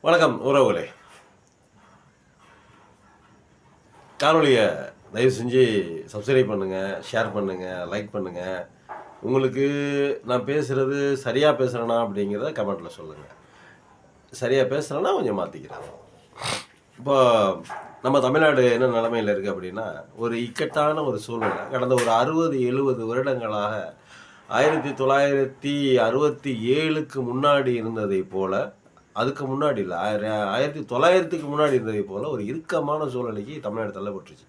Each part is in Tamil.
வணக்கம் உறவுகளே. காணொலியை தயவு செஞ்சு சப்ஸ்கிரைப் பண்ணுங்கள், ஷேர் பண்ணுங்கள், லைக் பண்ணுங்கள். உங்களுக்கு நான் பேசுகிறது சரியாக பேசுகிறேனா அப்படிங்கிறத கமெண்ட்டில் சொல்லுங்கள். சரியாக பேசுகிறேன்னா கொஞ்சம் மாற்றிக்கிறேன். இப்போ நம்ம தமிழ்நாடு என்ன நிலைமையில் இருக்குது அப்படின்னா, ஒரு இக்கட்டான ஒரு சூழ்நிலை. கடந்த ஒரு 60-70 வருடங்களாக 1967க்கு முன்னாடி இருந்ததை போல, அதுக்கு முன்னாடி இல்லை, 1900க்கு முன்னாடி இருந்ததை போல் ஒரு இறுக்கமான சூழ்நிலைக்கு தமிழ்நாடு தள்ளப்பட்டுருச்சு.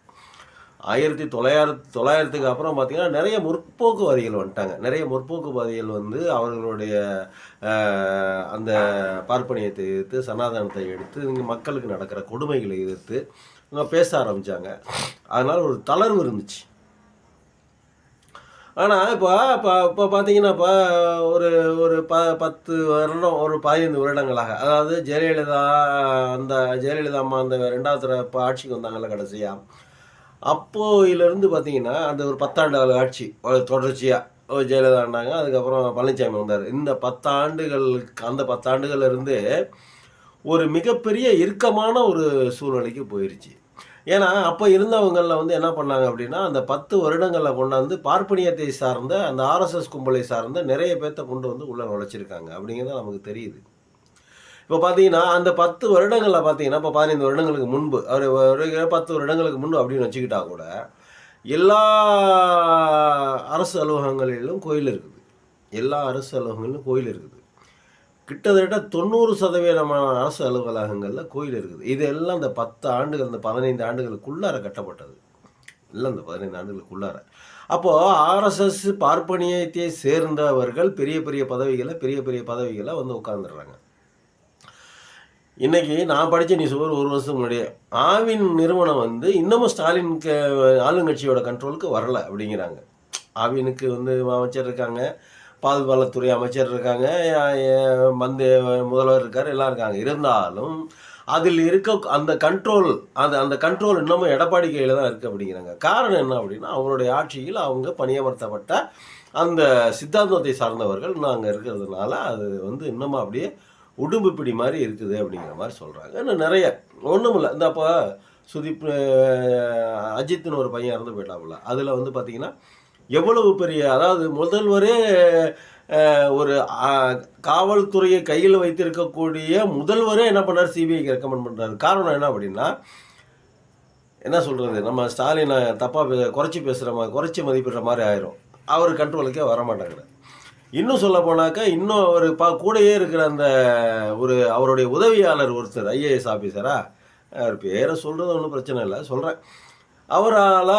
1900க்கு அப்புறம் பார்த்தீங்கன்னா நிறைய முற்போக்குவாதிகள் வந்துட்டாங்க. நிறைய முற்போக்குவாதிகள் வந்து அவர்களுடைய அந்த பார்ப்பனியத்தை எதிர்த்து, சனாதனத்தை எடுத்து, இங்கே மக்களுக்கு நடக்கிற கொடுமைகளை எதிர்த்து இவங்க பேச ஆரம்பித்தாங்க. அதனால் ஒரு தளர்வு இருந்துச்சு. ஆனால் இப்போ இப்போ இப்போ பார்த்தீங்கன்னா, இப்போ ஒரு ஒரு 10 வருடம், ஒரு 15 வருடங்களாக, அதாவது ஜெயலலிதா அம்மா அந்த 2வது தடவை இப்போ ஆட்சிக்கு வந்தாங்கல்ல கடைசியாக, அப்போயிலேருந்து பார்த்தீங்கன்னா அந்த ஒரு 10 ஆண்டு ஆட்சி தொடர்ச்சியாக ஜெயலலிதா ஆண்டாங்க. அதுக்கப்புறம் பழனிசாமி வந்தார். இந்த 10 ஆண்டுகளுக்கு, அந்த 10 ஆண்டுகள்லேருந்து ஒரு மிகப்பெரிய இறுக்கமான ஒரு சூழ்நிலைக்கு போயிடுச்சு. ஏன்னா அப்போ இருந்தவங்களில் வந்து என்ன பண்ணாங்க அப்படின்னா, அந்த 10 வருடங்களில் கொண்டாந்து பார்ப்பனியத்தை சார்ந்த அந்த ஆர்எஸ்எஸ் கும்பலை சார்ந்த நிறைய பேர்த்த கொண்டு வந்து உள்ளே நுழைச்சிருக்காங்க அப்படிங்கிறது நமக்கு தெரியுது. இப்போ பார்த்தீங்கன்னா அந்த 10 வருடங்களில் பார்த்தீங்கன்னா, இப்போ 15 வருடங்களுக்கு முன்பு, ஒரு 10 வருடங்களுக்கு முன்பு அப்படின்னு வச்சுக்கிட்டா கூட, எல்லா அரசு அலுவலகங்களிலும் கோயில் இருக்குது. எல்லா அரசு அலுவலகங்களிலும் கோயில் இருக்குது. கிட்டத்தட்ட 90% அரசு அலுவலகங்களில் கோயில் இருக்குது. இது எல்லாம் இந்த 10 ஆண்டுகள், இந்த 15 ஆண்டுகளுக்குள்ளார கட்டப்பட்டது. இல்லை, இந்த 15 ஆண்டுகளுக்குள்ளார. அப்போது ஆர்எஸ்எஸ் பார்ப்பனியத்தை சேர்ந்தவர்கள் பெரிய பெரிய பதவிகளை வந்து உட்கார்ந்துடுறாங்க. இன்றைக்கி நான் படித்த நியூஸ் ஒரு வருஷத்துக்கு முன்னாடியே, ஆவின் நிறுவனம் வந்து இன்னமும் ஸ்டாலின் ஆளுங்கட்சியோட கண்ட்ரோலுக்கு வரலை அப்படிங்கிறாங்க. ஆவினுக்கு வந்து அமைச்சர் இருக்காங்க, பாதுகாப்புத்துறை அமைச்சர் இருக்காங்க, முதல்வர் இருக்கார், எல்லாம் இருக்காங்க. இருந்தாலும் அதில் இருக்க அந்த கண்ட்ரோல், அந்த கண்ட்ரோல் இன்னமும் எடப்பாடி கையில் தான் இருக்குது அப்படிங்கிறாங்க. காரணம் என்ன அப்படின்னா, அவங்களுடைய ஆட்சியில் அவங்க பணியமர்த்தப்பட்ட அந்த சித்தாந்தத்தை சார்ந்தவர்கள் இன்னும் அங்கே இருக்கிறதுனால அது வந்து இன்னமும் அப்படியே உடும்பு பிடி மாதிரி இருக்குது அப்படிங்கிற மாதிரி சொல்கிறாங்க. இன்னும் நிறைய ஒன்றும் இல்லை. இந்த அப்போ சுதீப், அஜித்னு ஒரு பையன் இறந்து போயிட்டாப்புல. அதில் வந்து பார்த்திங்கன்னா எவ்வளவு பெரிய, அதாவது முதல்வரே ஒரு காவல்துறையை கையில் வைத்திருக்கக்கூடிய முதல்வரே என்ன பண்ணார், சிபிஐக்கு ரெக்கமெண்ட் பண்ணுறாரு. காரணம் என்ன அப்படின்னா, என்ன சொல்கிறது, நம்ம ஸ்டாலினை தப்பாக குறைச்சி பேசுகிற மாதிரி, குறைச்சி மதிப்பிடுற மாதிரி ஆயிரும். அவர் கண்ட்ரோலுக்கே வரமாட்டாங்க. இன்னும் சொல்ல போனாக்கா, இன்னும் அவர் கூடயே இருக்கிற அந்த அவருடைய உதவியாளர் ஒருத்தர், ஐஏஎஸ் ஆஃபீஸராக, அவர் பேரை சொல்கிறது ஒன்றும் பிரச்சனை இல்லை, சொல்கிறேன், அவரால்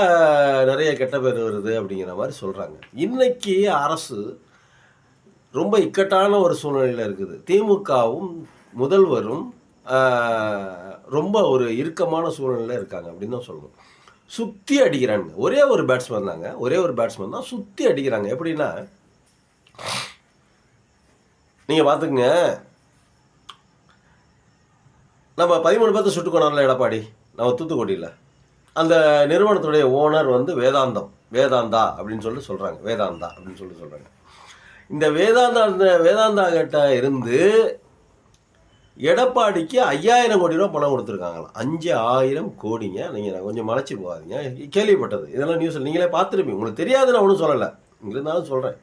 நிறைய கெட்ட பேர் வருது அப்படிங்கிற மாதிரி சொல்கிறாங்க. இன்றைக்கி அரசு ரொம்ப இக்கட்டான ஒரு சூழ்நிலையில் இருக்குது. திமுகவும் முதல்வரும் ரொம்ப ஒரு இறுக்கமான சூழ்நிலையில் இருக்காங்க அப்படின்னு தான் சொல்லணும். சுற்றி அடிக்கிறாங்க. ஒரே ஒரு பேட்ஸ்மேன் தான் சுற்றி அடிக்கிறாங்க. எப்படின்னா, நீங்கள் பார்த்துக்குங்க, நம்ம 13 பேர்த்த சுட்டு கொண்டாடல எடப்பாடி, நம்ம தூத்துக்குடியில். அந்த நிறுவனத்துடைய ஓனர் வந்து வேதாந்தா அப்படின்னு சொல்லி சொல்கிறாங்க. இந்த வேதாந்தா கிட்ட இருந்து எடப்பாடிக்கு 5000 கோடி ரூபா பணம் கொடுத்துருக்காங்களாம். 5000 கோடிங்க. நீங்கள் கொஞ்சம் மலைச்சி போகாதீங்க, கேள்விப்பட்டது, இதெல்லாம் நியூஸில் நீங்களே பார்த்துருப்பீங்க. உங்களுக்கு தெரியாது, நான் ஒன்றும் சொல்லலை, இருந்தாலும் சொல்கிறேன்.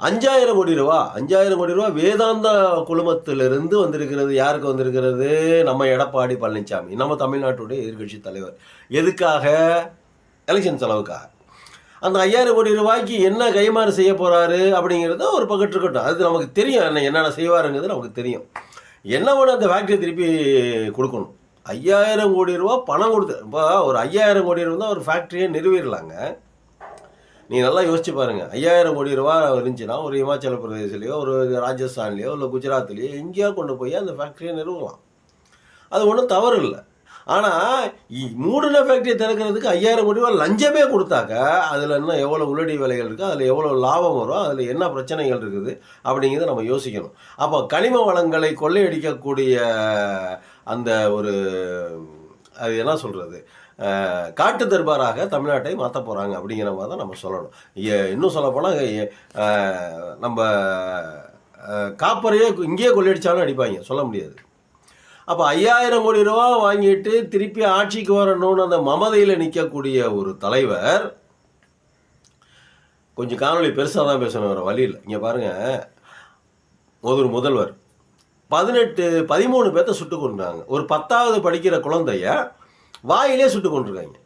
5000 கோடி ரூபா வேதாந்தா குழுமத்திலிருந்து வந்திருக்கிறது. யாருக்கு வந்திருக்கிறது? நம்ம எடப்பாடி பழனிசாமி, நம்ம தமிழ்நாட்டுடைய எதிர்கட்சி தலைவர். எதுக்காக? எலெக்ஷன் செலவுக்காக. அந்த 5000 கோடி ரூபாய்க்கு என்ன கைமாறு செய்ய போகிறாரு அப்படிங்கிறது ஒரு பக்கத்து இருக்கட்டும். அது நமக்கு தெரியும், என்னென்ன செய்வாருங்கிறது நமக்கு தெரியும். என்ன வேணும், அந்த ஃபேக்ட்ரி திருப்பி கொடுக்கணும். 5000 கோடி ரூபா பணம் கொடுத்து, இப்போ ஒரு 5000 கோடி ரூபா தான் ஒரு ஃபேக்ட்ரியை நிறுவிடலாங்க. நீங்கள் நல்லா யோசிச்சு பாருங்கள். 5000 கோடி ரூபா இருந்துச்சுன்னா ஒரு இமாச்சல பிரதேசிலையோ, ஒரு ராஜஸ்தான்லேயோ, இல்லை குஜராத்லேயோ எங்கேயோ கொண்டு போய் அந்த ஃபேக்ட்ரியை நிறுவலாம். அது ஒன்றும் தவறு இல்லை. ஆனால் மூடின ஃபேக்ட்ரியை திறக்கிறதுக்கு 5000 கோடி ரூபா லஞ்சமே கொடுத்தாக்க அதில் இன்னும் எவ்வளோ உள்ளடி வேலைகள் இருக்குது, அதில் எவ்வளோ லாபம் வரும், அதில் என்ன பிரச்சனைகள் இருக்குது அப்படிங்கிறத நம்ம யோசிக்கணும். அப்போ கனிம வளங்களை கொள்ளையடிக்கக்கூடிய அந்த ஒரு, அது என்ன சொல்கிறது, காட்டு தர்பாராக தமிழ்நாட்டை மாற்ற போகிறாங்க அப்படிங்கிற மாதிரி தான் நம்ம சொல்லணும். இன்னும் சொல்லப்போனால் நம்ம காப்பரையே இங்கேயே கொள்ளையடிச்சாலும் அடிப்பாங்க, சொல்ல முடியாது. அப்போ 5000 கோடி ரூபா வாங்கிட்டு திருப்பி ஆட்சிக்கு வரணும்னு அந்த மமதையில் நிற்கக்கூடிய ஒரு தலைவர், கொஞ்சம் காணொலி பெருசாக தான் பேசணும், வர வழி இல்லை. இங்கே பாருங்கள், ஒரு முதல்வர் 13 பேர்த்த சுட்டு கொண்டாங்க. ஒரு 10வது படிக்கிற குழந்தைய வாயிலே சுட்டு கொண்டிருக்காங்க.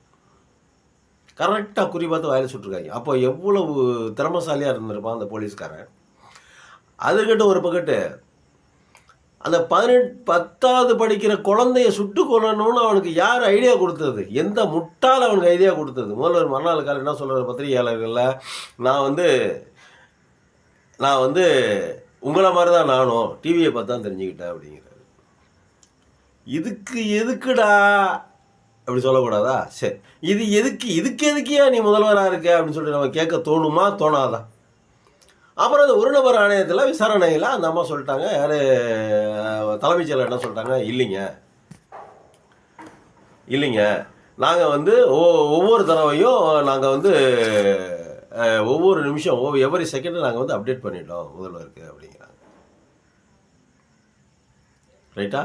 கரெக்டாக குறி பார்த்து வாயில சுட்டுருக்காங்க. அப்போ எவ்வளவு திறமசாலியாக இருந்திருப்பான் அந்த போலீஸ்காரன். அதுக்கிட்ட ஒரு பக்கத்து அந்த 10வது படிக்கிற குழந்தைய சுட்டு கொள்ளணும்னு அவனுக்கு யார் ஐடியா கொடுத்தது? எந்த முட்டால் அவனுக்கு ஐடியா கொடுத்தது? முதல்வர் மறுநாள் காலம் என்ன சொல்கிறார் பத்திரிகையாளர்களில், நான் வந்து உங்களை மாதிரி தான் நானும் டிவியை பார்த்து தான் தெரிஞ்சுக்கிட்டேன் அப்படிங்கிறாரு. இதுக்கு எதுக்குடா அப்படி சொல்லக்கூடாதா? சரி, இதுக்கு எதுக்கியா நீ முதல்வராக இருக்க அப்படின்னு சொல்லிட்டு நம்ம கேட்க தோணுமா தோணாதா? அப்புறம் அந்த ஒரு நபர் ஆணையத்தில் விசாரணையில் அந்த அம்மா சொல்லிட்டாங்க, யார் தலைமைச் செயலர் என்ன சொல்லிட்டாங்க, இல்லைங்க நாங்கள் வந்து ஒவ்வொரு தடவையும் நாங்கள் வந்து ஒவ்வொரு நிமிஷம் எவரி செகண்டும் நாங்கள் வந்து அப்டேட் பண்ணிட்டோம் முதல்வருக்கு அப்படிங்கிறாங்க. ரைட்டா?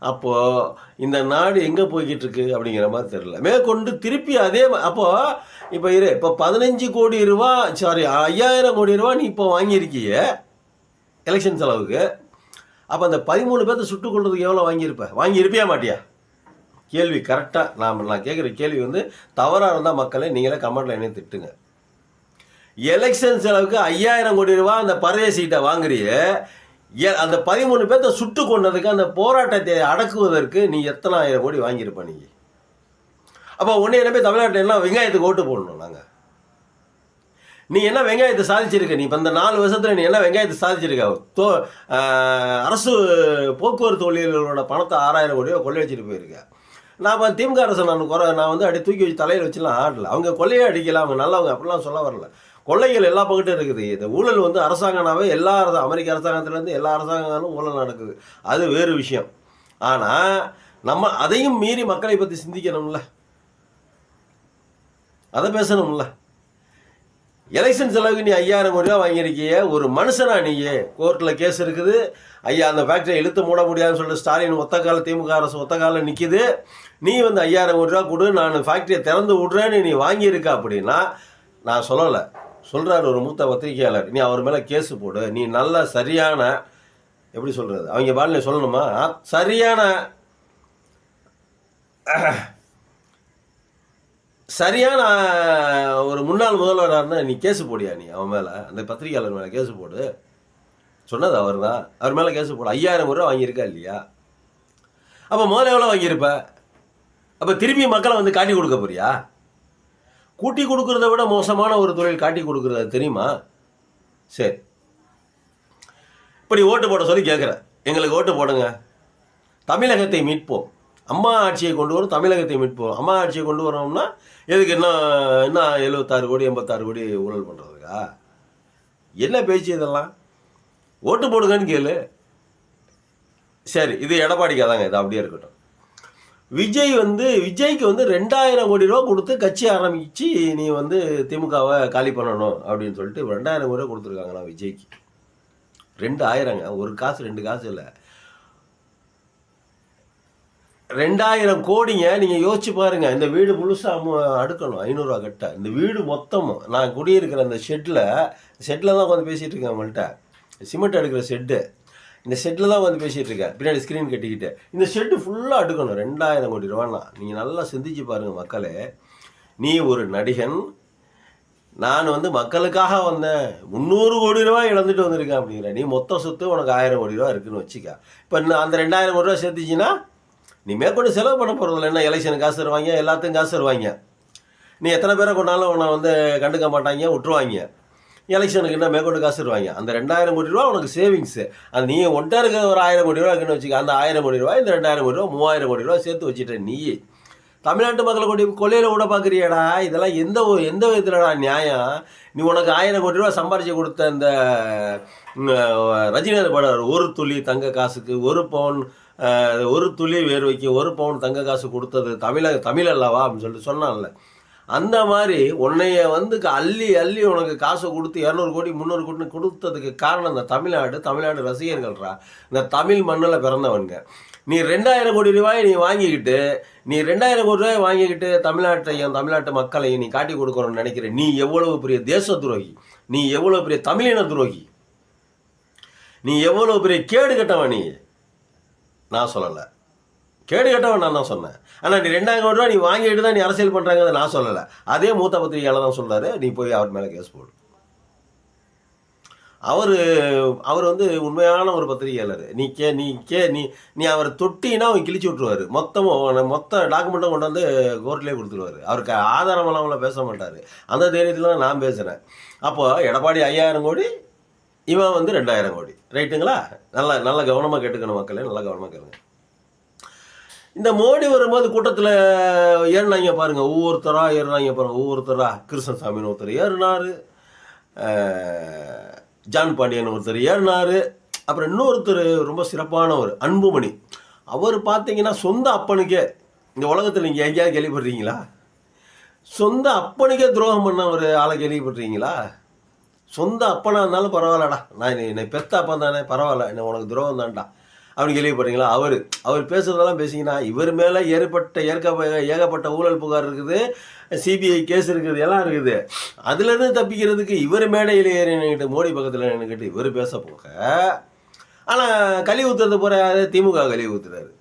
அப்போது இந்த நாடு எங்கே போய்கிட்டு இருக்கு அப்படிங்கிற மாதிரி தெரியல. மேற்கொண்டு திருப்பி அதே அப்போது இப்போ 15 கோடி ரூபா 5000 கோடி ரூபா நீ இப்போ வாங்கியிருக்கிய எலெக்ஷன் செலவுக்கு. அப்போ அந்த 13 பேர்த்த சுட்டு கொள்றதுக்கு எவ்வளோ வாங்கியிருப்பியா மாட்டியா? கேள்வி கரெக்டாக நான் கேட்குற கேள்வி வந்து தவறாக இருந்தால் மக்களை நீங்களே கமெண்ட்டில் என்ன திட்டுங்க. எலெக்ஷன் செலவுக்கு 5000 கோடி ரூபா அந்த பரதேசிகிட்ட வாங்குறிய, அந்த 13 பேர்த்த சுட்டு கொண்டதுக்கு அந்த போராட்டத்தை அடக்குவதற்கு நீ எத்தனை ஆயிரம் கோடி வாங்கியிருப்ப நீ? அப்போ ஒன்று என்ன போய் தமிழ்நாட்டில் எல்லாம் வெங்காயத்துக்கு ஓட்டு போடணும் நாங்கள். நீ என்ன வெங்காயத்தை சாதிச்சிருக்க? நீ இப்போ இந்த 4 வருஷத்தில் நீ என்ன வெங்காயத்தை சாதிச்சிருக்க? அரசு போக்குவரத்து ஊழியர்களோட பணத்தை 6000 கோடியோ கொள்ளையடிச்சிட்டு போயிருக்க. நான் திமுக அரசு நான் வந்து அப்படி தூக்கி வச்சு தலையில் வச்சுலாம் ஆடல. அவங்க கொள்ளையே அடிக்கலாம், அவங்க நல்லவங்க அப்படிலாம் சொல்ல வரல. கொள்ளைகள் எல்லா பக்கட்டும் இருக்குது. இந்த ஊழல் வந்து அரசாங்கனாவே எல்லா அமெரிக்க அரசாங்கத்துலேருந்து எல்லா அரசாங்கங்களும் ஊழல் நடக்குது, அது வேறு விஷயம். ஆனால் நம்ம அதையும் மீறி மக்களை பற்றி சிந்திக்கணும்ல, அதை பேசணும்ல. எலெக்ஷன் செலவுக்கு நீ 5000 கோடி ரூபா வாங்கியிருக்கிய ஒரு மனுஷனா? நீயே கோர்ட்டில் கேஸ் இருக்குது, ஐயா அந்த ஃபேக்டரியை இழுத்து மூட முடியாதுன்னு சொல்லிட்டு ஸ்டாலின் திமுக அரசு ஒத்த காலில் நிற்கிது. நீ வந்து 5000 கோடி ரூபா கொடு, நான் ஃபேக்டரியை திறந்து விட்றேன்னு நீ வாங்கியிருக்க அப்படின்னா, நான் சொல்லலை, சொல்கிறார் ஒரு மூத்த பத்திரிகையாளர், நீ அவர் மேலே கேஸு போடு. நீ நல்ல சரியான எப்படி சொல்கிறது, அவங்க பாலினை சொல்லணுமா, சரியான ஒரு முன்னாள் முதல்வராக இருந்தால் நீ கேஸு போடியா? நீ அவன் மேலே, அந்த பத்திரிகையாளர் மேலே கேஸு போடு. சொன்னது அவர் தான், அவர் மேலே கேஸு போடு. 5000 கோடி ரூபா வாங்கியிருக்கா இல்லையா? அப்போ முதல்ல எவ்வளோ வாங்கியிருப்ப? அப்போ திரும்பி மக்களை வந்து காட்டி கொடுக்க போறியா? கூட்டி கொடுக்குறத விட மோசமான ஒரு தொழில் காட்டி கொடுக்குறது தெரியுமா? சரி, இப்படி ஓட்டு போட சொல்லி கேட்குறேன், எங்களுக்கு ஓட்டு போடுங்க, தமிழகத்தை மீட்போம், அம்மா ஆட்சியை கொண்டு வரும், தமிழகத்தை மீட்போம். அம்மா ஆட்சியை கொண்டு வரோம்னா எதுக்கு? இன்னும் 76 கோடி 86 கோடி ஊழல் பண்ணுறதுக்கா? என்ன பேச்சு இதெல்லாம்? ஓட்டு போடுங்கன்னு கேளு. சரி, இது எடப்பாடிக்காக தாங்க, இது அப்படியே இருக்கட்டும். விஜய்க்கு வந்து 2000 கோடி ரூபா கொடுத்து கட்சி ஆரம்பித்து நீ வந்து திமுகவை காலி பண்ணணும் அப்படின்னு சொல்லிட்டு 2000 கோடி ரூபா கொடுத்துருக்காங்களா விஜய்க்கு? 2000ங்க, ஒரு காசு 2 காசு இல்லை, 2000 கோடிங்க. நீங்கள் யோசிச்சு பாருங்கள், இந்த வீடு முழுசாக அடுக்கணும் 500 ரூபா கட்ட. இந்த வீடு மொத்தமும் நான் குடியிருக்கிற அந்த ஷெட்டில் தான் உட்காந்து பேசிகிட்டு இருக்கேன் அவங்கள்ட்ட. சிமெண்ட் அடுக்கிற ஷெட்டு, இந்த ஷெட்டில் தான் வந்து பேசிகிட்டு இருக்கேன், பின்னாடி ஸ்க்ரீன் கட்டிக்கிட்டு. இந்த ஷெட்டு ஃபுல்லாக அடுக்கணும் 2000 கோடி ரூபான்னா. நீங்கள் நல்லா சிந்திச்சு பாருங்கள் மக்களே. நீ ஒரு நடிகன், நான் வந்து மக்களுக்காக வந்தேன், 300 கோடி ரூபா இழந்துட்டு வந்திருக்கேன் அப்படிங்கிற. நீ மொத்த சொத்து உனக்கு 1000 கோடி ரூபா இருக்குன்னு வச்சுக்க. இப்போ அந்த 2000 கோடி ரூபா சேர்த்துச்சின்னா நீ மேற்கொண்டு செலவு பண்ண போகிறதில்ல. என்ன எலெக்ஷனுக்கு காசு தருவாங்க, எல்லாத்துக்கும் காசு தருவாங்க. நீ எத்தனை பேரை கொண்டாலும் உன்னை வந்து கண்டுக்க மாட்டாங்க, விட்டுருவாங்க. எலெக்ஷனுக்கு என்ன மேற்கொண்டு காசு தருவாங்க. அந்த 2000 கோடி ரூபா உனக்கு சேவிங்ஸு. அது நீ ஒன்றை இருக்கிற ஒரு 1000 கோடி ரூபா இருக்குன்னு வச்சுக்க. அந்த 1000 கோடி ரூபா, இந்த 2000 கோடி ரூபா, 3000 கோடி ரூபா சேர்த்து வச்சுட்ட நீ தமிழ்நாட்டு மக்களை கொள்ளையில் விட பார்க்குறியடா. இதெல்லாம் எந்த விதத்துலடா நியாயம்? நீ உனக்கு 1000 கோடி ரூபா சம்பாரிச்சு கொடுத்த இந்த ரஜினிகாந்த் படம், ஒரு துளி தங்க காசுக்கு 1 பவுன், ஒரு துளி வேர்வைக்கு 1 பவுன் தங்க காசு கொடுத்தது தமிழ் அல்லவா அப்படின்னு சொல்லிட்டு சொன்னான்ல. அந்த மாதிரி உன்னைய வந்து அள்ளி அள்ளி உனக்கு காசை கொடுத்து 200 கோடி 300 கோடி கொடுத்ததுக்கு காரணம் இந்த தமிழ்நாடு ரசிகர்கள்ரா. இந்த தமிழ் மண்ணில் பிறந்தவனுங்க. நீ 2000 கோடி ரூபாயை நீ வாங்கிக்கிட்டு 2000 கோடி ரூபாய் வாங்கிக்கிட்டு தமிழ்நாட்டு மக்களையும் நீ காட்டி கொடுக்கணும்னு நினைக்கிற நீ எவ்வளவு பெரிய தேச துரோகி, நீ எவ்வளவு பெரிய தமிழின துரோகி, நீ எவ்வளவு பெரிய கேடு கட்டவன். நீ நான் சொல்லலை, கேடு கட்டவன் நான் தான் சொன்னேன். ஆனால் நீ 2000 கோடி ரூபா நீ வாங்கிட்டு தான் நீ அரசியல் பண்ணுறாங்க நான் சொல்லலை. அதே மூத்த பத்திரிகையாளர் தான் சொல்கிறாரு, நீ போய் அவர் மேலே கேஸ் போடு. அவர் வந்து உண்மையான ஒரு பத்திரிகையாளர். நீ அவரை தொட்டினா அவன் கிழிச்சு விட்ருவார். மொத்த டாக்குமெண்ட்டும் கொண்டு வந்து கோர்ட்லேயே கொடுத்துருவார். அவருக்கு ஆதாரமெல்லாம் பேச மாட்டார். அந்த தைரியத்தில் தான் நான் பேசுகிறேன். அப்போது எடப்பாடி 5000 கோடி, இவன் வந்து 2000 கோடி. ரைட்டுங்களா? நல்ல கவனமாக கேட்டுக்கணும் மக்களே, நல்லா கவனமாக கேளுங்க. இந்த மோடி வரும்போது கூட்டத்தில் ஏறினாங்க பாருங்கள், ஒவ்வொருத்தராக ஏறினாங்க பாருங்கள். ஒவ்வொருத்தராக கிருஷ்ணசாமின்னு ஒருத்தர் ஏறினார், ஜான் பாண்டியன் ஒருத்தர் ஏறினார். அப்புறம் இன்னொருத்தர் ரொம்ப சிறப்பானவர் அன்புமணி. அவர் பார்த்தீங்கன்னா சொந்த அப்பனுக்கே, இந்த உலகத்தில் நீங்கள் எங்கேயாவது கேள்விப்படுறீங்களா? சொந்த அப்பனுக்கே துரோகம் பண்ண ஒரு ஆளை கேள்விப்படுறீங்களா? சொந்த அப்பனாக இருந்தாலும் பரவாயில்லடா, நான் என்னை பெத்த அப்பா தானே, பரவாயில்ல, என்ன உனக்கு துரோகம் தான்டா அப்படின்னு கேள்விப்படுறீங்களா? அவர் பேசுறதெல்லாம் பேசிங்கன்னா இவர் மேலே ஏகப்பட்ட ஊழல் புகார் இருக்குது, சிபிஐ கேஸ் இருக்குது, எல்லாம் இருக்குது. அதுலேருந்து தப்பிக்கிறதுக்கு இவர் மேடையில் ஏறிக்கிட்டு மோடி பக்கத்தில் நின்றுக்கிட்டு இவர் பேச போக, ஆனால் கழிவு ஊற்றுறது போகிற திமுக கழிவு ஊற்றுறாரு.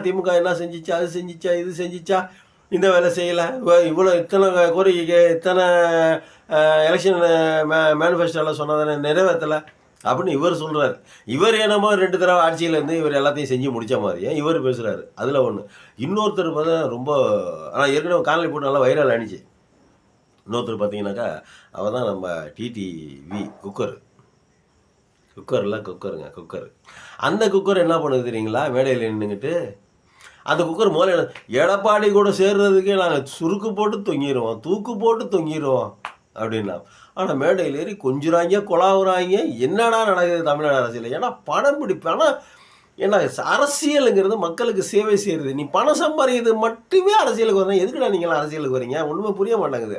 திமுக என்ன செஞ்சிச்சா, அது செஞ்சிச்சா, இது செஞ்சிச்சா, இந்த வேலை செய்யலை, இத்தனை கோரிக்கை, இத்தனை எலெக்ஷன் மேனிஃபெஸ்டோவில் சொன்னதானே நிறைவேற்றலை அப்படின்னு இவர் சொல்கிறார். இவர் என்னமோ 2 தடவை ஆட்சியில் இருந்து இவர் எல்லாத்தையும் செஞ்சு முடித்த மாதிரியே இவர் பேசுகிறாரு. அதில் ஒன்று. இன்னொருத்தர் பார்த்தா ரொம்ப, ஆனால் ஏற்கனவே காணொலி போட்டு நல்லா வைரல் ஆணிச்சு. இன்னொருத்தர் பார்த்தீங்கன்னாக்கா அவர் தான் நம்ம டிடிவி குக்கர். அந்த குக்கர் என்ன பண்ணுது தெரியுங்களா? மேடையில் நின்றுக்கிட்டு அந்த குக்கர் மூலம் எடப்பாடி கூட சேர்றதுக்கே நாங்கள் சுருக்கு போட்டு தொங்கிடுவோம், தூக்கு போட்டு தொங்கிடுவோம் அப்படின்னா. ஆனால் மேடையில் ஏறி கொஞ்சுறாங்க, கொலாவுறாங்க. என்னடா நடக்குது தமிழ்நாடு அரசியல்? ஏன்னா பணம் ஆனால் ஏன்னா அரசியலுங்கிறது மக்களுக்கு சேவை செய்கிறது. நீ பணம் சம்பாதிக்கிறது மட்டுமே அரசியலுக்கு வரணும். எதுக்குடா நீங்களாம் அரசியலுக்கு வரீங்க? ஒன்றுமே புரிய மாட்டேங்குது.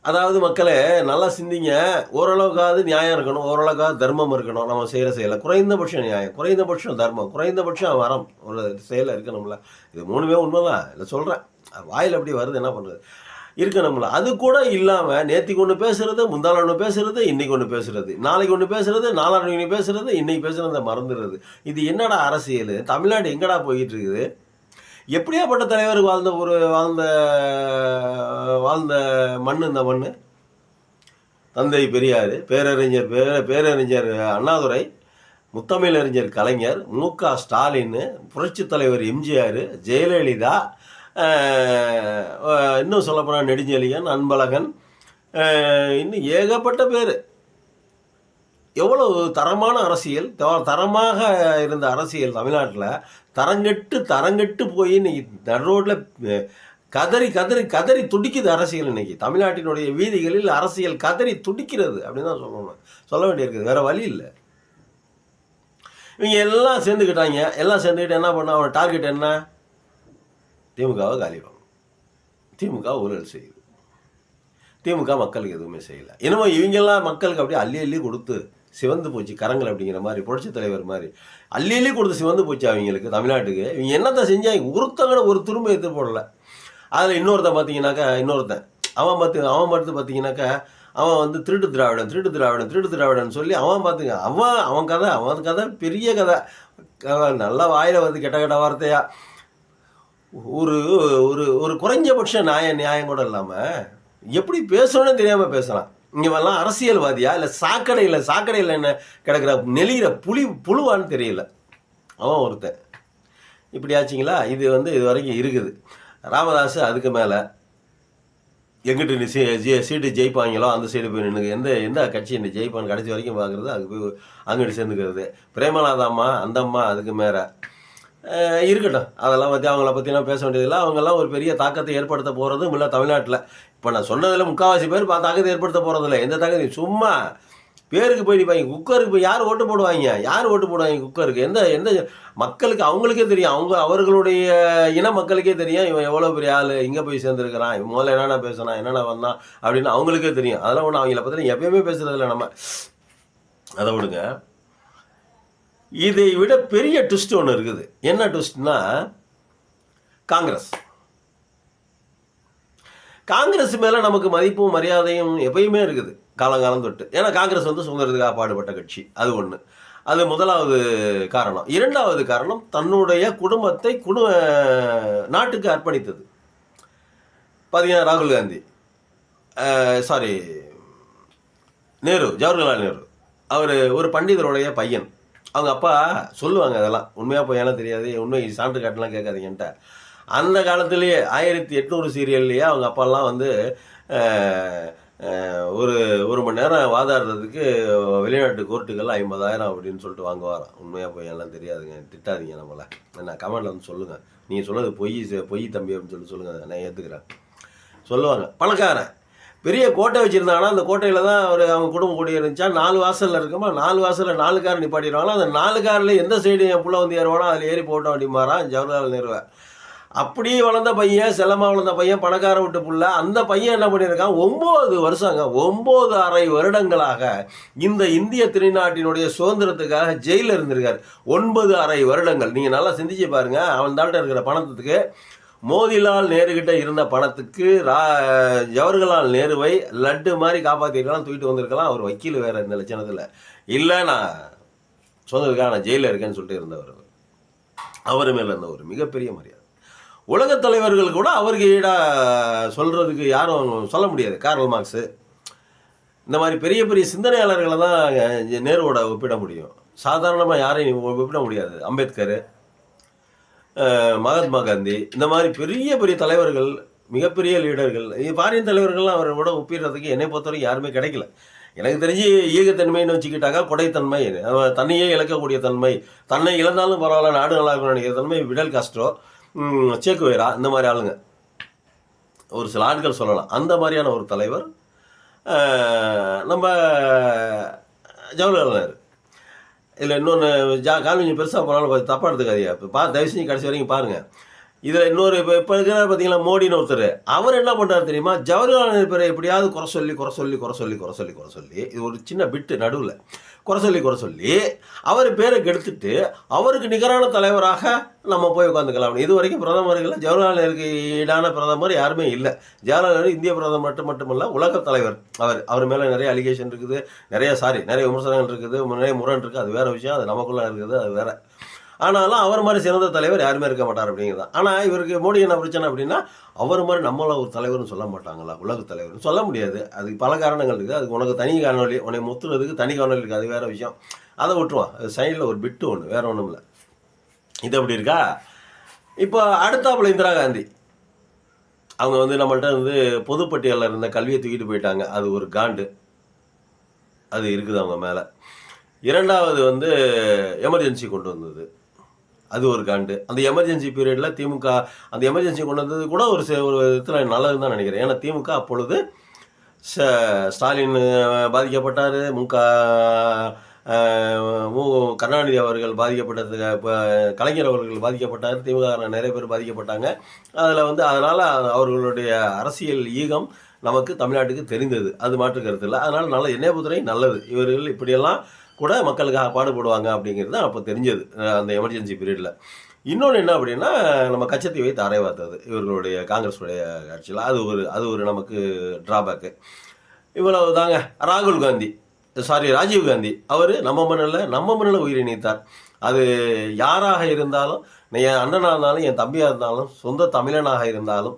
அதாவது மக்களே நல்லா சிந்திங்க. ஓரளவுக்காவது நியாயம் இருக்கணும், ஓரளவுக்காவது தர்மம் இருக்கணும். நம்ம செய்கிற செயலை குறைந்தபட்சம் நியாயம், குறைந்தபட்சம் தர்மம், குறைந்தபட்சம் வரம் ஒரு செயலை இருக்கணும்ல. இது 3மே உண்மைதான். இல்லை சொல்கிறேன், வாயில் அப்படி வருது, என்ன பண்ணுறது, இருக்கணும்ல. அது கூட இல்லாமல் நேற்றுக்கு ஒன்று பேசுகிறது, முந்தாள் ஒன்று பேசுகிறது, இன்றைக்கி ஒன்று பேசுகிறது, நாளைக்கு ஒன்று பேசுகிறது, நாளான்னைக்கு ஒன்று பேசுகிறது, இன்றைக்கி பேசுகிறத மறந்துடுறது. இது என்னடா அரசியல்? தமிழ்நாடு எங்கடா போயிட்டு இருக்குது? எப்படியாப்பட்ட தலைவர் வாழ்ந்த மண் இந்த மண்? தந்தை பெரியார், பேரறிஞர் அண்ணாதுரை, முத்தமிழறிஞர் கலைஞர், மு.க. ஸ்டாலின், புரட்சித் தலைவர் எம்ஜிஆர், ஜெயலலிதா, இன்னும் சொல்லப்போனால் நெடுஞ்செழியன், அன்பழகன், இன்னும் ஏகப்பட்ட பேர். எவ்வளவு தரமான அரசியல், தரமாக இருந்த அரசியல் தமிழ்நாட்டில் தரங்கெட்டு போய் இன்னைக்கு நடுரோட்டில் கதறி துடிக்குது அரசியல். இன்னைக்கு தமிழ்நாட்டினுடைய வீதிகளில் அரசியல் கதறி துடிக்கிறது அப்படின்னு தான் சொல்லணும், சொல்ல வேண்டியிருக்குது. வேறு வழி இல்லை. இவங்க எல்லாம் சேர்ந்துக்கிட்டு என்ன பண்ண, அவனோட டார்கெட் என்ன? திமுகவை காலி பண்ணணும். திமுக ஊழல் செய்யுது. திமுக மக்களுக்கு எதுவுமே செய்யலை. என்னமோ இவங்கெல்லாம் மக்களுக்கு அப்படியே அள்ளி கொடுத்து சிவந்து போச்சு கரங்கள் அப்படிங்கிற மாதிரி, புரட்சித் தலைவர் மாதிரி அள்ளி கொடுத்து சிவந்து போச்சு அவங்களுக்கு, தமிழ்நாட்டுக்கு. இவங்க என்னத்தை செஞ்சாங்க? ஒருத்தங்கட ஒரு துரும்ப எடுத்து போடலை. அதில் இன்னொருத்தன் பார்த்தீங்கன்னாக்கா, அவன் பார்த்தீங்கன்னாக்கா, அவன் வந்து திருட்டு திராவிடன் சொல்லி அவன் கதை பெரிய கதை. நல்லா வாயில் வந்து கெட்ட வார்த்தையா, ஒரு ஒரு குறைஞ்சபட்ச நியாயம் கூட இல்லாமல் எப்படி பேசணும்னு தெரியாமல் பேசலாம். இங்கெல்லாம் அரசியல்வாதியா இல்லை சாக்கடையில் என்ன கிடக்கிற நெளிகிற புழுவான்னு தெரியல. அவன் ஒருத்தன் இப்படி ஆச்சுங்களா. இது வரைக்கும் இருக்குது. ராமதாஸ் அதுக்கு மேலே எங்கிட்ட சீட்டு ஜெயிப்பாங்களோ அந்த சைடு போய் நின்று எந்த கட்சி என்ன ஜெயிப்பான்னு கடைசி வரைக்கும் பார்க்குறது, அதுக்கு போய் அங்கிட்டு சேர்ந்துக்கிறது. பிரேமலாதா அம்மா, அந்த அம்மா அதுக்கு மேலே இருக்கட்டும். அதெல்லாம் அவங்கள பற்றிலாம் பேச வேண்டியதில்லை. அவங்கெல்லாம் ஒரு பெரிய தாக்கத்தை ஏற்படுத்த போகிறதும் இல்லை தமிழ்நாட்டில். இப்போ நான் சொன்னதில் முக்கால்வாசி பேர் தாக்கத்தை ஏற்படுத்த போகிறதில்ல. எந்த தாக்கத்தையும் சும்மா பேருக்கு போய் நிற்பாங்க. குக்கருக்கு போய் யார் ஓட்டு போடுவாங்க? யார் ஓட்டு போடுவாங்க குக்கருக்கு? எந்த எந்த மக்களுக்கு அவங்களுக்கே தெரியும். அவர்களுடைய இன மக்களுக்கே தெரியும் இவன் எவ்வளோ பெரிய ஆள், இங்கே போய் சேர்ந்துருக்கிறான், இவன் முதல்ல என்னென்ன பேசினான், என்னென்ன வந்தான் அப்படின்னு அவங்களுக்கே தெரியும். அதெல்லாம் ஒன்று அவங்கள பற்றி எப்பயுமே பேசுறதில்ல நம்ம. அதை விடுங்க. இதை விட பெரிய ட்விஸ்ட் ஒன்று இருக்குது. என்ன ட்விஸ்ட்னா, காங்கிரஸ் மேலே நமக்கு மதிப்பும் மரியாதையும் எப்பயுமே இருக்குது காலங்காலம் தொட்டு. ஏன்னா காங்கிரஸ் சுதந்திரத்துக்காக பாடுபட்ட கட்சி. அது ஒன்று. அது முதலாவது காரணம். இரண்டாவது காரணம், தன்னுடைய குடும்பத்தை நாட்டுக்கு அர்ப்பணித்தது. பார்த்தீங்கன்னா ராகுல் காந்தி, சாரி நேரு, ஜவஹர்லால் நேரு, அவர் ஒரு பண்டிதருடைய பையன். அவங்க அப்பா சொல்லுவாங்க, அதெல்லாம் உண்மையாக பொய்யாலாம் தெரியாது, உண்மை சான்று காட்டலாம் கேட்காதீங்கன்ட்ட. அந்த காலத்திலேயே 1800 சீரியல்லையே அவங்க அப்பாலாம் ஒரு மணி நேரம் வாதாடுறதுக்கு வெளிநாட்டு கோர்ட்டுகள் 50,000 அப்படின்னு சொல்லிட்டு வாங்குவாராம். உண்மையாக பொய்யெல்லாம் தெரியாதுங்க, திட்டாதீங்க நம்மளை. என்ன கமெண்டில் சொல்லுங்கள், நீங்கள் சொன்னது பொய் தம்பி அப்படின்னு சொல்லுங்கள், நான் ஏற்றுக்கிறேன். சொல்லுவாங்க. பணக்காரன் பெரிய கோட்டை வச்சுருந்தாங்கன்னா அந்த கோட்டையில் தான் அவங்க குடும்பம் கூடி இருந்துச்சா 4 வாசலில் இருக்குமா, 4 வாசலில் 4 கார் நிப்பாட்டிடுவாங்களா. அந்த 4 காரில் எந்த சைடு என் புள்ள ஏறுவானோ அதில் ஏறி போட்டோம் அப்படிமாரான் ஜவஹர்லால் நேரு. அப்படி வளர்ந்த பையன், செல்லமாக வளர்ந்த பையன், பணக்கார விட்டு புள்ள. அந்த பையன் என்ன பண்ணியிருக்கான், 9 வருஷங்க, 9 வருடங்களாக இந்த இந்திய திருநாட்டினுடைய சுதந்திரத்துக்காக ஜெயிலில் இருந்திருக்காரு. 9 வருடங்கள். நீங்கள் நல்லா சிந்திச்சு பாருங்க. அவன் தாள்கிட்ட இருக்கிற பணத்துக்கு, மோதிலால் நேருகிட்ட இருந்த பணத்துக்கு ஜவஹர்லால் நேருவை லட்டு மாதிரி காப்பாற்றிருக்கலாம், தூக்கிட்டு வந்திருக்கலாம். அவர் வக்கீல் வேற இந்த லட்சணத்தில் இல்லை, நான் சுதந்திரத்துக்காக நான் ஜெயிலில் இருக்கேன்னு சொல்லிட்டு இருந்தவர். அவர் மேலே இருந்த ஒரு மிகப்பெரிய மரியாதை. உலகத் தலைவர்கள் கூட அவருக்கு ஈடாக சொல்கிறதுக்கு யாரும் சொல்ல முடியாது. கார்ல் மார்க்ஸு, இந்த மாதிரி பெரிய பெரிய சிந்தனையாளர்களை தான் நேருவோட ஒப்பிட முடியும். சாதாரணமாக யாரையும் ஒப்பிட முடியாது. அம்பேத்கர், மகாத்மா காந்தி, இந்த மாதிரி பெரிய பெரிய தலைவர்கள், மிகப்பெரிய லீடர்கள், ஃபாரின் தலைவர்கள்லாம் அவரோட ஒப்பிடுறதுக்கு என்னை பொறுத்தவரைக்கும் யாருமே கிடைக்கல. எனக்கு தெரிஞ்சு ஈகத்தன்மைன்னு வச்சுக்கிட்டாக்கா கொடைத்தன்மை, தன்னையே இழக்கக்கூடிய தன்மை, தன்னை இழந்தாலும் பரவாயில்ல நாடு நல்லா இருக்கணும்னு நினைக்கிற தன்மை பிடல் காஸ்ட்ரோ, சேக்குவேரா, இந்த மாதிரி ஆளுங்க ஒரு சில ஆட்கள் சொல்லலாம். அந்த மாதிரியான ஒரு தலைவர் நம்ம ஜவஹர்லால் நேரு. இதில் இன்னொன்று கால்வெஞ்சம் பெருசாக போனாலும் தப்பாக எடுத்துக்காதீங்க. இப்போ தயவு செஞ்சு கடைசி வரைக்கும் பாருங்கள். இதில் இன்னொரு இப்போ இருக்கிறார் பார்த்தீங்களா, மோடின்னு ஒருத்தர். அவர் என்ன பண்ணுறாரு தெரியுமா, ஜவஹர்லால் நேரு பேரை எப்படியாவது குறை சொல்லி இது ஒரு சின்ன பிட்டு நடுவில் குறை சொல்லி அவர் பேரை கெடுத்துட்டு அவருக்கு நிகரான தலைவராக நம்ம போய் உட்காந்துக்கலாம். இது வரைக்கும் பிரதமர்கள் ஜவஹர்லால் நேருக்கு ஈடான பிரதமர் யாருமே இல்லை. ஜவஹர்லால் நேரு இந்திய பிரதமர் மட்டுமல்ல, உலக தலைவர். அவர் மேலே நிறைய அலிகேஷன் இருக்குது, நிறைய விமர்சனங்கள் இருக்குது, நிறைய முரண் இருக்குது. அது வேறு விஷயம், அது நமக்குள்ளே இருக்குது, அது வேறு. ஆனாலும் அவர் மாதிரி சிறந்த தலைவர் யாருமே இருக்க மாட்டார் அப்படிங்கிறது. ஆனால் இவருக்கு மோடி என்ன பிரச்சனை அப்படின்னா, அவர் மாதிரி நம்மள ஒரு தலைவர்னு சொல்ல மாட்டாங்களா, உலக தலைவர்னு சொல்ல முடியாது. அதுக்கு பல காரணங்கள் இருக்குது. அதுக்கு உனக்கு தனி காணொலி, உன்னை முத்துறதுக்கு தனி காணொலி இருக்குது, அது வேறு விஷயம். அதை விட்டுருவான். அது சைடில் ஒரு பிட்டு ஒன்று, வேறு ஒன்றும் இல்லை. இது அப்படி இருக்கா. இப்போ அடுத்தாப்புல இந்திரா காந்தி, அவங்க நம்மள்கிட்ட பொதுப்பட்டியலில் இருந்த கல்வியை தூக்கிட்டு போயிட்டாங்க. அது ஒரு காண்டு, அது இருக்குது அவங்க மேலே. இரண்டாவது எமர்ஜென்சி கொண்டு வந்தது, அது ஒரு காண்டு. அந்த எமர்ஜென்சி பீரியடில் திமுக அந்த எமர்ஜென்சி கொண்டு வந்தது கூட ஒரு விதத்தில் நல்லதுன்னு தான் நினைக்கிறேன். ஏன்னா திமுக அப்பொழுது ஸ்டாலின் பாதிக்கப்பட்டார், கருணாநிதி அவர்கள் பாதிக்கப்பட்டதுக்கு, இப்போ கலைஞர் அவர்கள் பாதிக்கப்பட்டார், திமுக நிறைய பேர் பாதிக்கப்பட்டாங்க. அதில் அதனால் அவர்களுடைய அரசியல் ஈகம் நமக்கு தமிழ்நாட்டுக்கு தெரிந்தது, அது மாற்று கருத்து இல்லை. அதனால் நல்ல என்னை பொறுத்தவரை நல்லது. இவர்கள் இப்படியெல்லாம் கூட மக்களுக்காக பாடுபடுவாங்க அப்படிங்கிறது அப்போ தெரிஞ்சது அந்த எமர்ஜென்சி பீரியடில். இன்னொன்று என்ன அப்படின்னா, நம்ம கச்சத்தீவை தாரை வார்த்தது இவர்களுடைய காங்கிரஸுடைய கட்சியில். அது ஒரு நமக்கு ட்ராபேக்கு. இவ்வளவு தாங்க. ராஜீவ் காந்தி, அவர் நம்ம மண்ணில் உயிரை நீத்தார். அது யாராக இருந்தாலும், என் அண்ணனாக இருந்தாலும், என் தம்பியாக இருந்தாலும், சொந்த தமிழனாக இருந்தாலும்,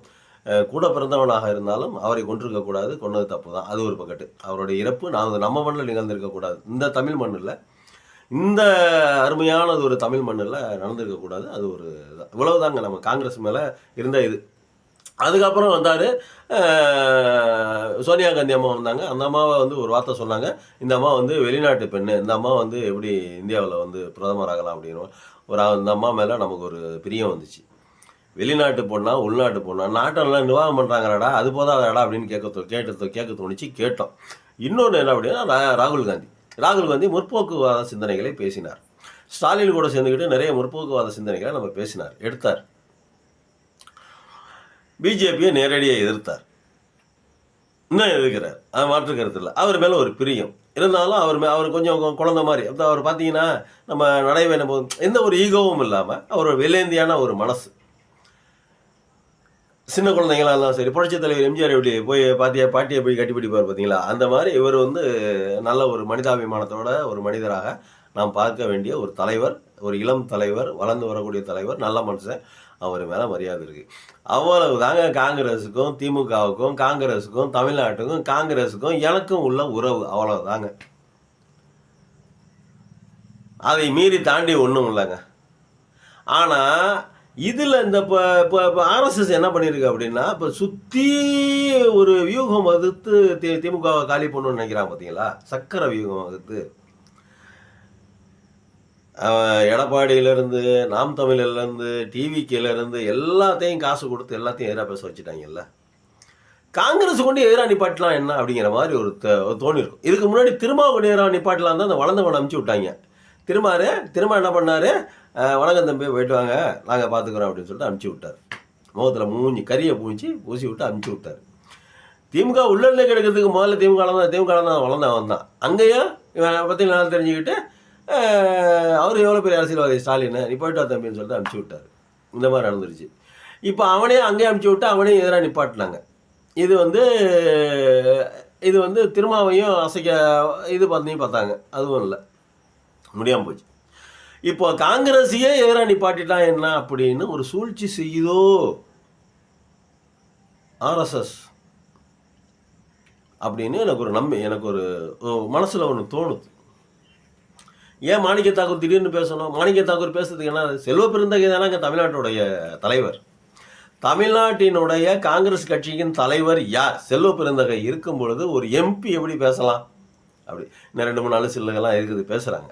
கூட பிறந்தவனாக இருந்தாலும் அவரை கொண்டிருக்கக்கூடாது. கொண்டது தப்பு தான். அது ஒரு பக்கத்து. அவருடைய இறப்பு நம்ம மண்ணில் நிகழ்ந்திருக்கக்கூடாது. இந்த தமிழ் மண்ணில், இந்த அருமையானது ஒரு தமிழ் மண்ணில் நடந்திருக்கக்கூடாது. அது ஒரு இவ்வளவுதாங்க நம்ம காங்கிரஸ் மேலே இருந்த இது. அதுக்கப்புறம் வந்தார் சோனியா காந்தி அம்மா வந்தாங்க. அந்த அம்மாவை ஒரு வார்த்தை சொன்னாங்க, இந்த அம்மா வெளிநாட்டு பெண்ணு, இந்த அம்மா எப்படி இந்தியாவில் பிரதமர் ஆகலாம் அப்படின்னு அந்த அம்மா மேலே நமக்கு ஒரு பிரியம் வந்துச்சு. வெளிநாட்டு பொண்ணா உள்நாட்டு பொண்ணா, நாட்டெல்லாம் நிர்வாகம் பண்ணுறாங்கடா, அது போதாதடா அப்படின்னு கேட்க தோணுச்சு. கேட்டோம். இன்னொன்று என்ன அப்படின்னா, ராகுல் காந்தி ராகுல் காந்தி முற்போக்குவாத சிந்தனைகளை பேசினார். ஸ்டாலின் கூட சேர்ந்துக்கிட்டு நிறைய முற்போக்குவாத சிந்தனைகளை நம்ம பேசினார், எடுத்தார். பிஜேபியை நேரடியாக எதிர்த்தார், இன்னும் எதிர்க்கிறார், அது மாற்று கருத்து இல்லை. அவர் மேலே ஒரு பிரியம் இருந்தாலும் அவர் கொஞ்சம் குழந்தை மாதிரி. அவர் பார்த்தீங்கன்னா நம்ம நடைபெறும் போது எந்த ஒரு ஈகோவும் இல்லாமல் அவர் வெள்ளேந்தியான ஒரு மனசு. சின்ன குழந்தைங்களாம் இருந்தாலும் சரி, புரட்சித் தலைவர் எம்ஜிஆர் எப்படி போய் பாட்டியை போய் கட்டிப்பிடிப்பார் பார்த்தீங்களா, அந்த மாதிரி இவர் நல்ல ஒரு மனிதாபிமானத்தோட ஒரு மனிதராக நாம் பார்க்க வேண்டிய ஒரு தலைவர், ஒரு இளம் தலைவர், வளர்ந்து வரக்கூடிய தலைவர், நல்ல மனுஷன். அவர் மேலே மரியாதை இருக்குது. அவ்வளவு தாங்க காங்கிரஸுக்கும் திமுகவுக்கும் காங்கிரஸுக்கும் தமிழ்நாட்டுக்கும் காங்கிரஸுக்கும் எனக்கும் உள்ள உறவு, அவ்வளவு தாங்க. அதை மீறி தாண்டி ஒன்றும் இல்லைங்க. ஆனால் இதில் இந்த இப்போ ஆர்எஸ்எஸ் என்ன பண்ணியிருக்கு அப்படின்னா, இப்போ சுற்றி ஒரு வியூகம் வகுத்து திமுகவை காலி பண்ணணும்னு நினைக்கிறாங்க பார்த்தீங்களா, சக்கரை வியூகம் வகுத்து. எடப்பாடியிலேருந்து, நாம் தமிழிலேருந்து, டிவிக்கிலேருந்து எல்லாத்தையும் காசு கொடுத்து எல்லாத்தையும் எதிராக பேச வச்சுட்டாங்கல்ல. காங்கிரஸ் கொண்டு எதிராக நிப்பாட்டலாம் என்ன அப்படிங்கிற மாதிரி ஒரு தோணிருக்கும். இதுக்கு முன்னாடி திரும்ப கொண்டு எதிராக நிப்பாட்டலாம் தான் அந்த வளர்ந்தவனை அனுப்பிச்சி விட்டாங்க. திரும்ப என்ன பண்ணார், வணக்கம் தம்பி போயிட்டு வாங்க நாங்கள் பார்த்துக்குறோம் அப்படின்னு சொல்லிட்டு அனுப்பிச்சி விட்டார். முகத்தில் கரியை பூஞ்சி ஊசி விட்டு அனுப்பிச்சி விட்டார். திமுக உள்ளே கிடைக்கிறதுக்கு முதல்ல திமுக தான் வளர்ந்தவன் தான். அங்கேயும் இவன் பற்றி நல்லா தெரிஞ்சுக்கிட்டு அவர் எவ்வளோ பெரிய அரசியல்வாதி ஸ்டாலின், நீ போயிட்டு வா தம்பின்னு சொல்லிட்டு அனுப்பிச்சி விட்டார். இந்த மாதிரி நடந்துருச்சு. இப்போ அவனே அங்கேயே அனுப்பிச்சி விட்டு அவனையும் எதிராக நிப்பாட்டினாங்க. இது திருமாவையும் அசைக்க இது பார்த்தாங்க, அதுவும் இல்லை, முடியாமல் போச்சு. இப்போ காங்கிரஸையே எதிராக நிப்பாட்டிட்டான் என்ன அப்படின்னு ஒரு சூழ்ச்சி செய்யுதோ ஆர்எஸ்எஸ் அப்படின்னு எனக்கு ஒரு மனசில் ஒன்று தோணுது. ஏன் மாணிக்க தாக்கூர் திடீர்னு பேசணும்? மாணிக்க தாக்கூர் பேசுறதுக்கு என்ன, செல்வ பெருந்தகை தானே தமிழ்நாட்டுடைய தலைவர். தமிழ்நாட்டினுடைய காங்கிரஸ் கட்சியின் தலைவர் யார்? செல்வ பெருந்தகை இருக்கும் பொழுது ஒரு எம்பி எப்படி பேசலாம்? அப்படி இன்னும் 2-3 நாள் சில்லங்கள்லாம் இருக்குது பேசுகிறாங்க.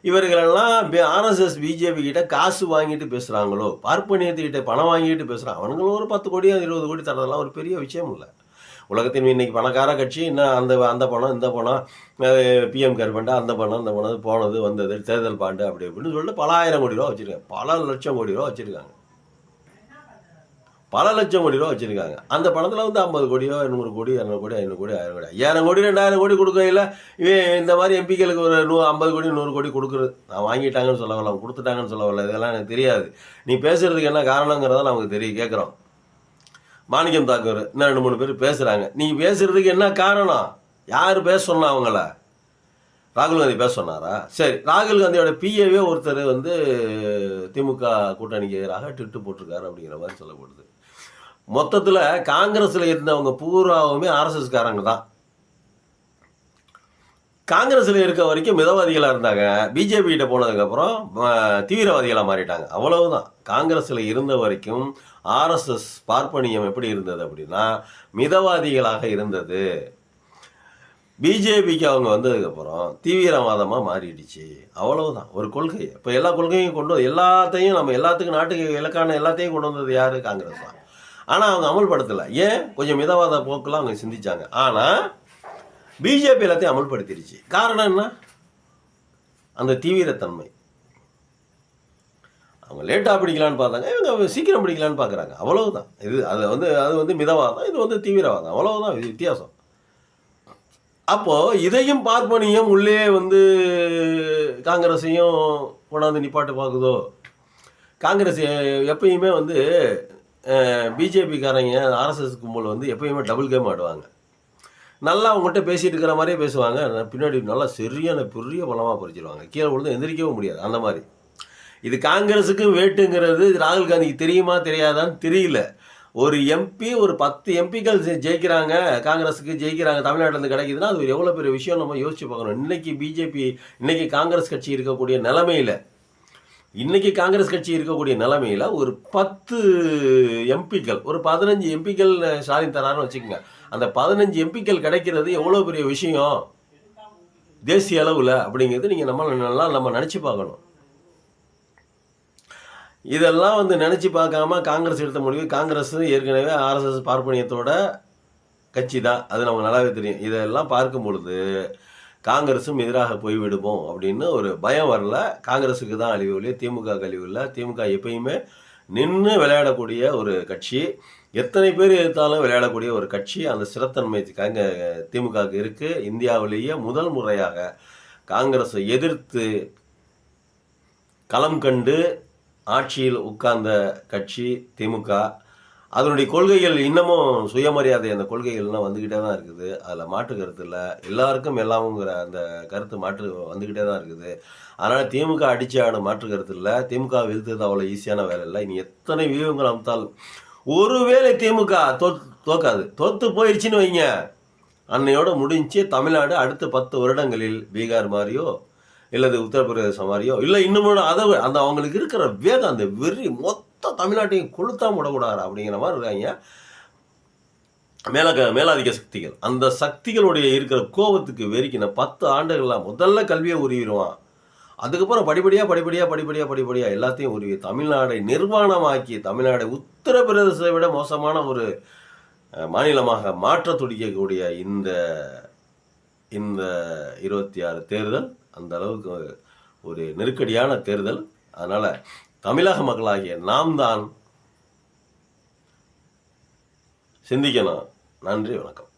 இவர்களெல்லாம் ஆர்எஸ்எஸ் பிஜேபி கிட்ட காசு வாங்கிட்டு பேசுகிறாங்களோ, பார்ப்பனியத்துக்கிட்ட பணம் வாங்கிட்டு பேசுகிறாங்க. அவனுங்களும் ஒரு 10 கோடி 20 கோடி தரதெல்லாம் ஒரு பெரிய விஷயம் இல்லை. உலகத்தின் இன்னைக்கு பணக்கார கட்சி இன்னும் அந்த பணம் இந்த பணம், பிஎம் கேர் ஃபண்டு, அந்த பணம் போனது வந்தது, தேர்தல் பாண்டு அப்படி இப்படின்னு சொல்லிட்டு பல ஆயிரம் கோடி ரூபா வச்சுருக்காங்க, பல லட்சம் கோடி ரூபா வச்சுருக்காங்க, பல லட்சம் கோடி ரூபா வச்சுருக்காங்க. அந்த பணத்தில் 50 கோடியோ 100 கோடி 200 கோடி 500 கோடி 1000 கோடி 5000 கோடி 2000 கோடி கொடுக்கையில் இவன் இந்த மாதிரி எம்பிக்களுக்கு ஒரு 50 கோடி 100 கோடி கொடுக்குறது. நான் வாங்கிட்டாங்கன்னு சொல்ல வரல, கொடுத்துட்டாங்கன்னு சொல்ல வரல, இதெல்லாம் எனக்கு தெரியாது. நீ பேசுகிறதுக்கு என்ன காரணங்கிறத நமக்கு தெரியும், கேட்குறோம். மாணிக்கம் தாக்கூர் இன்னும் 2-3 பேர் பேசுகிறாங்க. நீ பேசுகிறதுக்கு என்ன காரணம்? யார் பேச சொன்னா அவங்கள? ராகுல் காந்தி பேச சொன்னாரா? சரி, ராகுல் காந்தியோட பிஏவே ஒருத்தர் திமுக கூட்டணிக்கு எதிராக ட்விட்டு போட்டிருக்காரு அப்படிங்கிற மாதிரி சொல்லப்படுது. மொத்தத்தில் காங்கிரஸில் இருந்தவங்க பூராவுமே ஆர்எஸ்எஸ்காரங்க தான். காங்கிரஸில் இருக்க வரைக்கும் மிதவாதிகளாக இருந்தாங்க. பிஜேபி கிட்ட போனதுக்கப்புறம் தீவிரவாதிகளாக மாறிட்டாங்க, அவ்வளவுதான். காங்கிரஸில் இருந்த வரைக்கும் ஆர்எஸ்எஸ் பார்ப்பனியம் எப்படி இருந்தது அப்படின்னா மிதவாதிகளாக இருந்தது. பிஜேபிக்கு அவங்க வந்ததுக்கப்புறம் தீவிரவாதமாக மாறிடுச்சு, அவ்வளவுதான். ஒரு கொள்கை. இப்போ எல்லா கொள்கையும் எல்லாத்தையும் எல்லாத்துக்கும் நாட்டுக்கு இலக்கான எல்லாத்தையும் கொண்டு வந்தது யார்? காங்கிரஸ் தான். ஆனால் அவங்க அமல்படுத்தலை. ஏன்? கொஞ்சம் மிதவாத போக்கெல்லாம் அவங்க சிந்திச்சாங்க. ஆனால் பிஜேபி எல்லாத்தையும் அமல்படுத்திடுச்சு. காரணம் என்ன? அந்த தீவிரத்தன்மை. அவங்க லேட்டாக பிடிக்கலான்னு பார்த்தாங்க, இவங்க சீக்கிரம் பிடிக்கலான்னு பார்க்குறாங்க, அவ்வளவுதான். அது மிதவாதம், இது தீவிரவாதம், அவ்வளவுதான் வித்தியாசம். அப்போது இதையும் பார்ப்பனியும் உள்ளே காங்கிரஸையும் கொண்டாந்து நிப்பாட்டு பார்க்குதோ? காங்கிரஸ் எப்பயுமே பிஜேபிக்காரங்க ஆர்எஸ்எஸ் கும்பல் எப்பயுமே டபுள் கேம் ஆடுவாங்க. நல்லா அவங்ககிட்ட பேசிகிட்டு இருக்கிற மாதிரியே பேசுவாங்க, பின்னாடி நல்லா சரியான பெரிய பலமாக பறிச்சிருவாங்க, கீழே விழுந்து எந்திரிக்கவும் முடியாது, அந்த மாதிரி. இது காங்கிரஸுக்கு வேட்டுங்கிறது ராகுல் காந்திக்கு தெரியுமா தெரியாதான்னு தெரியல. ஒரு எம்பி, ஒரு 10 எம்பிக்கள் ஜெயிக்கிறாங்க, காங்கிரஸுக்கு ஜெயிக்கிறாங்க, தமிழ்நாட்டிலேருந்து கிடைக்குதுன்னா அது எவ்வளோ பெரிய விஷயம் நம்ம யோசிச்சு பார்க்கணும். இன்னைக்கு காங்கிரஸ் கட்சி இருக்கக்கூடிய நிலைமையில் ஒரு 10 எம்பிக்கள், ஒரு 15 எம்பிக்கள் ஸ்டாலின் தரான்னு வச்சுக்கோங்க. அந்த 15 எம்பிக்கள் கிடைக்கிறது எவ்வளோ பெரிய விஷயம் தேசிய அளவில் அப்படிங்கிறது நீங்கள் நம்ம நினச்சி பார்க்கணும். இதெல்லாம் நினச்சி பார்க்காம காங்கிரஸ் எடுத்த முடிவு. காங்கிரஸ் ஏற்கனவே ஆர்எஸ்எஸ் பார்ப்பனியத்தோட கட்சி தான், அது நமக்கு நல்லாவே தெரியும். இதெல்லாம் பார்க்கும் பொழுது காங்கிரஸும் எதிராக போய்விடுமோ அப்படின்னு ஒரு பயம் வரல. காங்கிரஸுக்கு தான் அழிவு இல்லையே, திமுக அழிவு இல்லை. திமுக எப்பயுமே நின்று விளையாடக்கூடிய ஒரு கட்சி, எத்தனை பேர் எதிர்த்தாலும் விளையாடக்கூடிய ஒரு கட்சி. அந்த சிறத்தன்மை திமுகவுக்கு இருக்கு. இந்தியாவிலேயே முதல் முறையாக காங்கிரஸை எதிர்த்து களம் கண்டு ஆட்சியில் உட்கார்ந்த கட்சி திமுக. அதனுடைய கொள்கைகள் இன்னமும் சுயமரியாதை, அந்த கொள்கைகள்லாம் வந்துக்கிட்டே தான் இருக்குது. அதில் மாற்று கருத்து இல்லை. எல்லாருக்கும் எல்லாமுங்கிற அந்த கருத்து வந்துக்கிட்டே தான் இருக்குது. அதனால் திமுக அடித்து ஆட மாற்று கருத்து இல்லை. திமுக வீழ்த்துறது அவ்வளோ ஈஸியான வேலை இல்லை. இனி எத்தனை வியூகங்கள் அமைத்தாலும் ஒருவேளை திமுக தோக்காது. தோத்து போயிடுச்சுன்னு வைங்க, அன்னையோட முடிஞ்சு தமிழ்நாடு அடுத்த 10 வருடங்களில் பீகார் மாதிரியோ இல்லது உத்தரப்பிரதேசம் மாதிரியோ இல்லை இன்னும் அதை அந்த அவங்களுக்கு இருக்கிற வேகம், அந்த வெறி மொத்த தமிழ்நாட்டையும் கொளுத்தாம விடக்கூடாது அப்படிங்கிற மாதிரி இருக்காங்க மேலாதிக்க சக்திகள். அந்த சக்திகளுடைய இருக்கிற கோபத்துக்கு வெறிக்கின 10 ஆண்டுகள்லாம் முதல்ல கல்வியை உருவிடுவான். அதுக்கப்புறம் படிப்படியாக எல்லாத்தையும் உருவி தமிழ்நாடை நிர்வாணமாக்கி தமிழ்நாடை உத்தரப்பிரதேசத்தை விட மோசமான ஒரு மாநிலமாக மாற்ற துடிக்கக்கூடிய இந்த 26 தேர்தல் அந்த அளவுக்கு ஒரு நெருக்கடியான தேர்தல். அதனால் தமிழக மக்களாகிய நாம் தான் சிந்திக்கணும். நன்றி, வணக்கம்.